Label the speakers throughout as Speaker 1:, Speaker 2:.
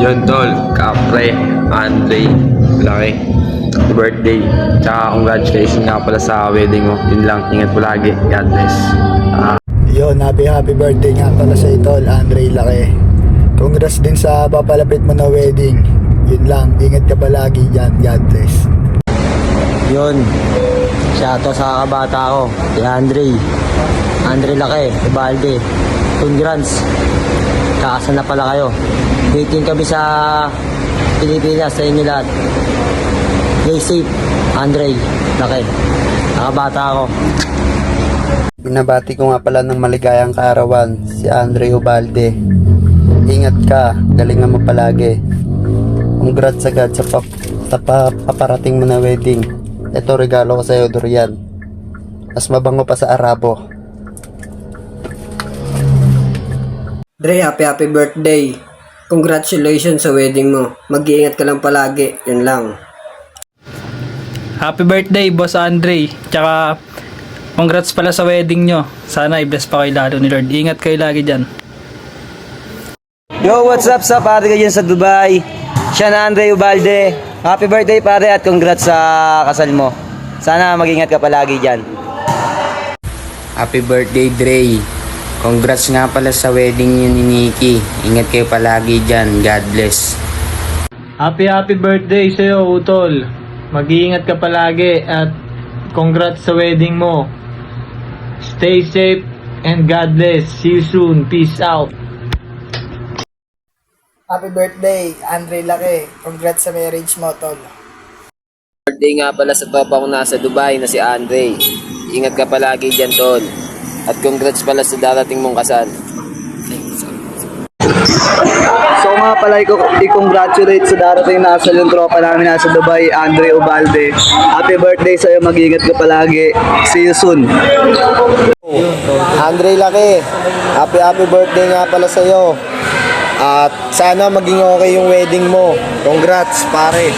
Speaker 1: Yun tol, kapre, Andre, laki. Happy birthday. Tsaka congratulations nga pala sa wedding mo. Yun lang, ingat po lagi. God bless.
Speaker 2: Yun, happy birthday nga pala sa Tol, Andre Laki. Congrats din sa papalapit mo na wedding. Yun lang, ingat ka palagi dyan. God bless.
Speaker 3: Yun, shoutout sa kabata ko, si Andre Laki, Ubalde. Congrats, kakasal na pala kayo. Waiting kami sa Pilipinas, sa inyo lahat. Stay safe, Andre Laki, nakabata ako.
Speaker 4: Binabati ko nga pala ng maligayang kaarawan si Andre Ubalde. Ingat ka, galingan mo palagi. Congrats agad sa paparating mo na wedding. Ito regalo ko sa iyo, Dorian. Mas mabango pa sa Arabo.
Speaker 5: Dre, happy birthday. Congratulations sa wedding mo. Mag-iingat ka lang palagi. Yun lang.
Speaker 6: Happy birthday, Boss Andre. Tsaka, congrats pala sa wedding nyo. Sana i-bless pa kayo lalo ni Lord. Ingat kayo lagi dyan.
Speaker 3: Yo, what's up sa pare ko dyan sa Dubai? Siya na Andre Ubalde. Happy birthday pare at congrats sa kasal mo. Sana mag-ingat ka palagi dyan.
Speaker 7: Happy birthday, Dre. Congrats nga pala sa wedding niyo ni Nikki. Ingat kayo palagi dyan. God bless.
Speaker 6: Happy birthday sa'yo, Utol. Mag-iingat ka palagi at congrats sa wedding mo. Stay safe and God bless. See you soon. Peace out.
Speaker 2: Happy birthday, Andre Laki. Congrats sa marriage mo, Tol.
Speaker 8: Birthday nga pala sa topa ko nasa Dubai na si Andre. Ingat ka palagi dyan, tol. At congrats pala sa darating mong kasal.
Speaker 4: So nga pala i-congratulate sa darating na kasal yung tropa namin nasa Dubai, Andre Ubalde. Happy birthday sa'yo, mag-ingat ka palagi. See you soon.
Speaker 2: Andre Laki, happy birthday nga pala sa'yo. At sana maging okay yung wedding mo. Congrats, pare.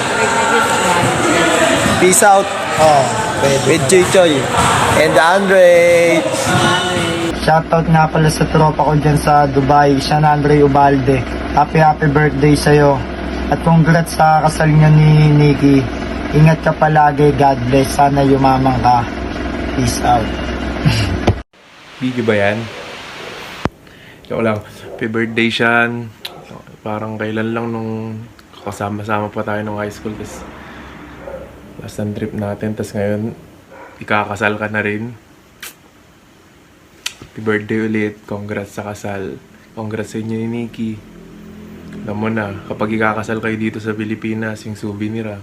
Speaker 2: Peace out. With Chichoy and Andre. Shoutout nga pala sa tropa ko dyan sa Dubai, siya na Andre Ubalde. Happy birthday sa'yo. At congrats sa kasal niyo ni Nikki. Ingat ka palagi, God bless. Sana yumamang ka. Peace out.
Speaker 9: Video ba yan? Joke lang. Happy birthday, Sean. Parang kailan lang nung kasama-sama pa tayo nung high school. Tapos last ng trip natin. Tapos ngayon, ikakasal ka na rin. Happy birthday ulit. Congrats sa kasal. Congrats sa inyo ni Nikki. Alam mo na, kapag ikakasal kayo dito sa Pilipinas, yung souvenir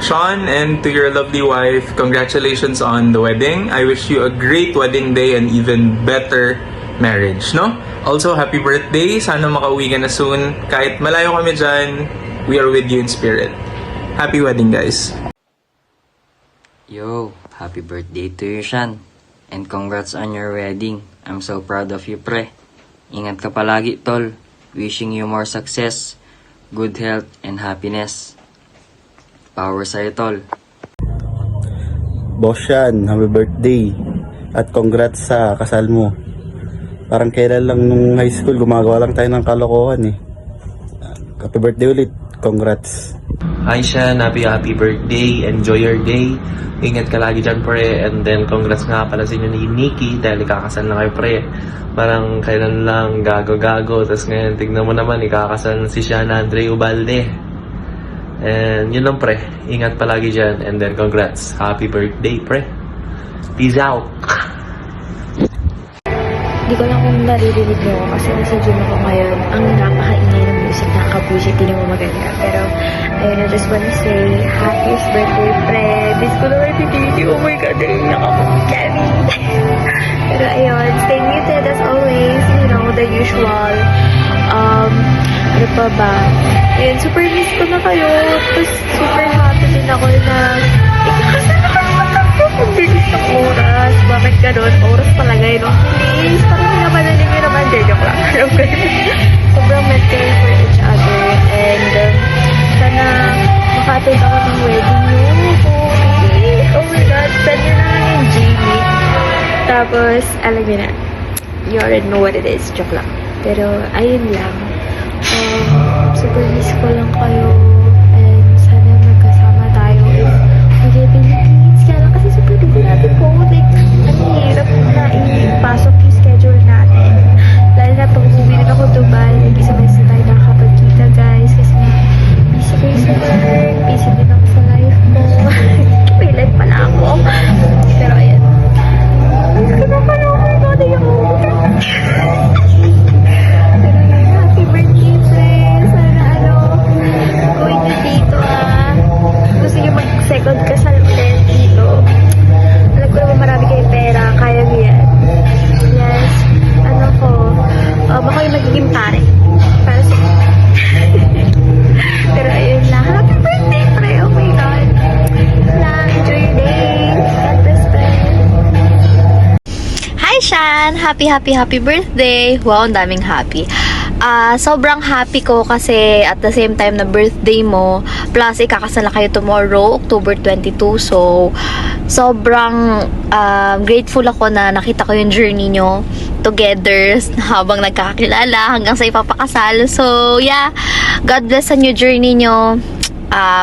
Speaker 10: Sean, and to your lovely wife, congratulations on the wedding. I wish you a great wedding day and even better marriage, no? Also, happy birthday. Sana makauwi ka na soon. Kahit malayo kami dyan, we are with you in spirit. Happy wedding, guys.
Speaker 11: Yo, happy birthday to you, Sean. And congrats on your wedding. I'm so proud of you, pre. Ingat ka palagi, tol. Wishing you more success, good health, and happiness. Power sa'yo, tol.
Speaker 4: Boss Sean, happy birthday. At congrats sa kasal mo. Parang kailan lang nung high school, gumagawa lang tayo ng kalokohan eh. Happy birthday ulit. Congrats.
Speaker 1: Hi Sean, happy birthday. Enjoy your day. Ingat ka lagi dyan, pre. And then, congrats nga pala sa inyo ni Nikki dahil ikakasal na kayo, pre. Parang kailan lang gago-gago. Tapos ngayon, tignan mo naman, ikakasal na si Sean Andre Ubalde. And yun lang, pre. Ingat palagi dyan. And then, congrats. Happy birthday, pre. Peace out.
Speaker 12: Hindi ko lang kung naririnig niyo ako kasi nasa gym ako ngayon. Ang napakaingay ng music, nakakabusit, hindi naman maganda. Pero, ayun, I just wanna say, happiest birthday, pre. Miss ko naman si Titi. Oh my God, narinig ako. Kevin. Pero ayun, stay muted as always. You know, the usual. Ano pa ba? Ayun, super miss ko na kayo. Tapos, super happy din ako na ikakasal na kayo. Ang bilis ng oras. Bakit ganun? Oras talaga yun. Please, parang pinapanalig nyo naman. Joke lang. Sobrang meant kayo for each other. And, sana makatid ako ng wedding nyo. Okay. Oh my God. Send nyo na lang yung Jamie. Tapos, alam nyo na. You already know what it is. Joke lang. Pero, ayun lang. Super miss ko lang kayo. And sana magkasama tayo if we get any kids. Kaya lang kasi super busy natin po. Like, ang hirap na ipasok yung schedule natin. Lalo na pag uwi rin ako Dubai, nag-isabay sa tayo nakakapagkita guys. Kasi busy kayo sa work, busy din ako sa life ko. May life pala ako. Pero ayan. Kinapanood ko yung pero ayan, happy birthday friends. Sana gawin nyo dito gusto nyo mag-second kasal ulit dito. Alam ko naman marami kayo pera, kaya nyo yan. Yes, baka yung magiging pare. Para sa pero ayun lang. Happy birthday, pre! Oh my God! Enjoy your day! God bless, pre! Hi, Shan! Happy birthday! Wow, ang daming happy. Sobrang happy ko kasi at the same time na birthday mo, plus ikakasal na kayo tomorrow, October 22. So, sobrang grateful ako na nakita ko yung journey nyo together habang nagkakakilala hanggang sa ipapakasal. So, yeah, God bless sa new journey nyo.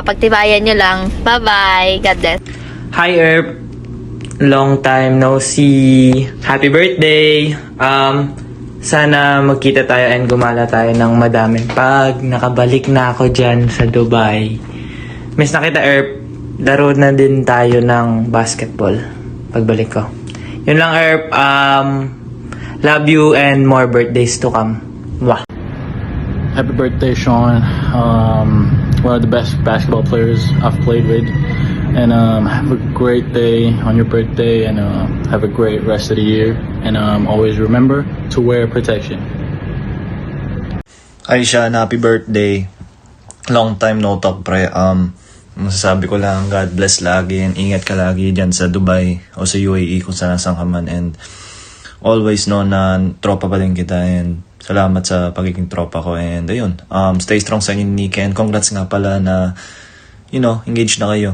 Speaker 12: Pagtibayan nyo lang. Bye-bye. God bless.
Speaker 6: Hi, Erp. Long time no see. Happy birthday. Sana magkita tayo and gumala tayo ng madami pag nakabalik na ako dyan sa Dubai. Miss na kita, Erp. Laro na din tayo ng basketball pagbalik ko. Yun lang, Erp. Love you and more birthdays to come. Mwah.
Speaker 13: Happy birthday, Sean. One of the best basketball players I've played with. And have a great day on your birthday, and have a great rest of the year. And always remember to wear protection.
Speaker 14: Hi Sean, happy birthday. Long time no talk, pre. Masasabi ko lang, God bless lagi and ingat ka lagi dyan sa Dubai o sa UAE kung saan ka man. And always know na tropa pa din kita, and salamat sa pagiging tropa ko. And ayun, stay strong sa inyo, Nick, and congrats nga pala na, engaged na kayo.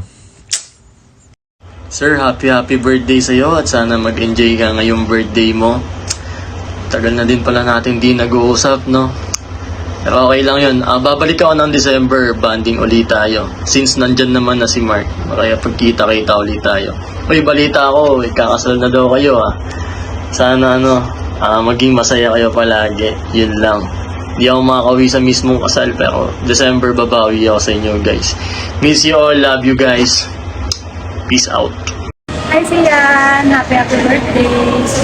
Speaker 15: Sir, happy birthday sa'yo at sana mag-enjoy ka ngayong birthday mo. Tagal na din pala natin di nag-uusap, no? Pero okay lang yun. Babalik ako ng December, banding ulit tayo. Since nandyan naman na si Mark, kaya pagkita-kita ulit tayo. Uy, balita ako, kakasal na daw kayo, Sana maging masaya kayo palagi. Yun lang. Di ako makakawi sa mismong kasal, pero December babawi ako sa inyo, guys. Miss you all, love you guys. Peace out.
Speaker 16: Hi Sian! Happy birthday!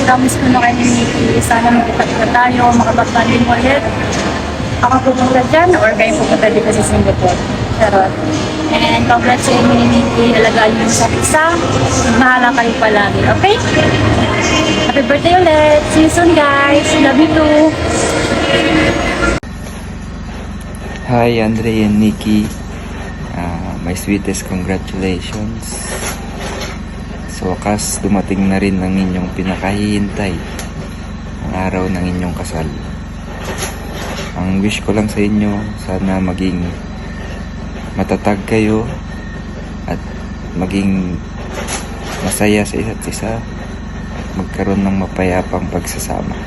Speaker 16: Promise ko na kayo ni Nikki. Sana magkita tayo, makapag-banding ulit. Ako pupunta dyan or kayo pupunta dito sa Singapore. Charot. And congrats sa inyo ni Nikki. Alagaan nyo sa isa. Mahala kayo palagi, okay? Happy birthday ulit! See you soon guys! Love you too!
Speaker 3: Hi Andre and Nikki. My sweetest congratulations. Sa wakas, dumating na rin ang inyong pinakahihintay, ang araw ng inyong kasal. Ang wish ko lang sa inyo, sana maging matatag kayo at maging masaya sa isa't isa at magkaroon ng mapayapang pagsasama.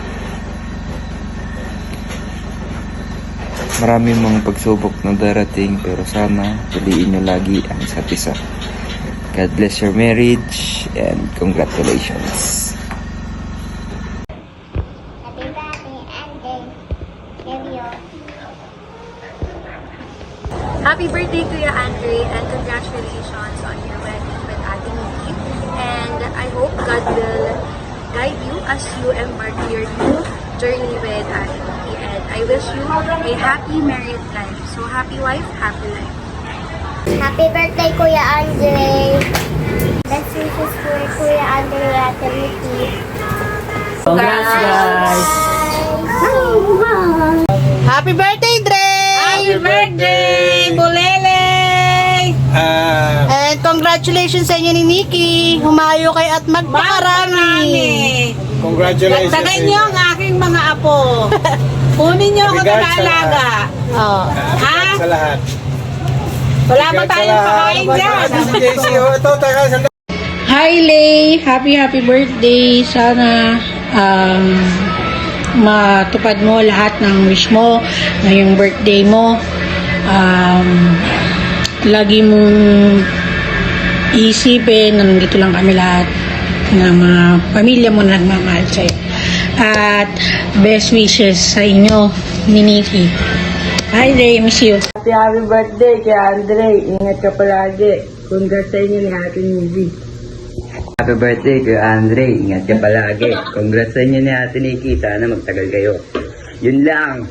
Speaker 3: Marami mga pagsubok na darating, pero sana piliin nyo lagi ang isa't isa. God bless your marriage and congratulations.
Speaker 12: Happy birthday, Kuya Andre, and congratulations on your wedding with Ate Nikki. And I hope God will guide you as you embark your new journey with Ate Nikki. And I wish you a happy married life. So happy wife, happy life.
Speaker 17: Happy birthday, Kuya Andre. Best wishes for Kuya Andre at Nikki.
Speaker 6: Congrats, guys!
Speaker 18: Happy birthday, Dre! Happy birthday, Bulele! And congratulations sa inyo ni Nikki. Humayo kayo at magpakarami.
Speaker 2: Congratulations.
Speaker 18: Dagdagan niyo ang aking mga apo. Kunin niyo ako na alaga. Oh. Ha?
Speaker 2: Sa lahat.
Speaker 18: Wala ba tayong pakain dyan?
Speaker 19: Hi, Lay! Happy birthday! Sana
Speaker 18: matupad mo lahat ng wish mo ngayong birthday mo. Lagi mong iisipin na nandito lang kami lahat ng mga pamilya mo na nagmamahal sa'yo. At best wishes sa inyo ni Nikki. Hi, Andre, miss you.
Speaker 6: Happy birthday kay Andre. Ingat ka palagi. Congrats sa inyo ni Ate Nikki.
Speaker 7: Happy birthday kay Andre. Ingat ka palagi. Congrats sa inyo ni Ate Nikki. Sana magtagal kayo. Yun lang.